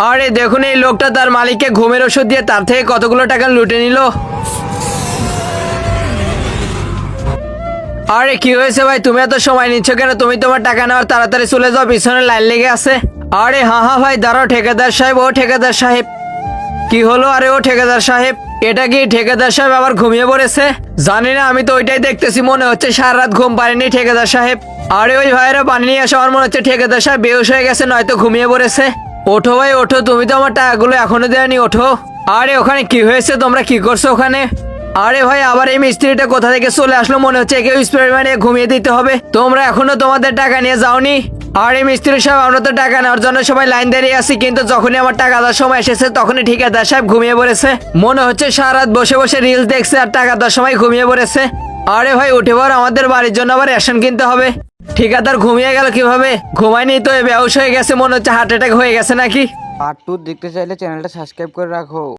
আরে দেখুন এই লোকটা তার মালিককে ঘুমের ওষুধ দিয়ে তার থেকে কতগুলো টাকা লুটে নিল। আরে কি হয়েছে ভাই, তুমি এত সময় নিচ্ছ কেন? তুমি তোমার টাকা নেওয়ার তাড়াতাড়ি চলে যাও, পিছনে লাইন লেগে আছে। আরে হ্যাঁ হ্যাঁ ভাই দাঁড়াও, ঠিকাদার সাহেব, ও ঠিকাদার সাহেব। কি হলো? আরে ও ঠিকাদার সাহেব, এটা কি ঠিকাদার সাহেব আবার ঘুমিয়ে পড়েছে? জানি না, আমি তো ওইটাই দেখতেছি, মনে হচ্ছে সারা রাত ঘুম পারেনি ঠিকাদার সাহেব। আরে ওই ভাইয়েরা পানি নিয়ে আসে, আমার মনে হচ্ছে ঠিকাদার সাহেব বেহুশ হয়ে গেছে, নয়তো ঘুমিয়ে পড়েছে। ওঠো ভাই ওঠো, তুমি তো আমার টাকাগুলো এখনো দেয়নি, ওঠো। আরে ওখানে কি হয়েছে, তোমরা কি করছো ওখানে? আরে ভাই আবার এই মিস্ত্রিটা কোথা থেকে চলে আসলো, মনে হচ্ছে কেউ স্প্রে মারিয়ে ঘুমিয়ে দিতে হবে। তোমরা এখনো তোমাদের টাকা নিয়ে যাওনি? আরে মিস্ত্রি সাহেব, আমরা তো টাকা নেওয়ার জন্য সবাই লাইন দাঁড়িয়ে আছি, কিন্তু যখনই আমার টাকা দেওয়ার সময় এসেছে তখনই ঠিকাদার সাহেব ঘুমিয়ে পড়েছে। মনে হচ্ছে সারা রাত বসে বসে রিলস দেখছে আর টাকা দেওয়ার সময় ঘুমিয়ে পড়েছে। আরে ভাই উঠে পর, আমাদের বাড়ির জন্য আবার রেশন কিনতে হবে। ঠিকাদার ঘুমিয়ে গেল কিভাবে? ঘুমায়নি তো, বেহুশ হয়ে গেছে, মনে হচ্ছে হার্ট অ্যাটাক হয়ে গেছে নাকি। পার্ট 2 দেখতে চাইলে চ্যানেলটা সাবস্ক্রাইব করে রাখো।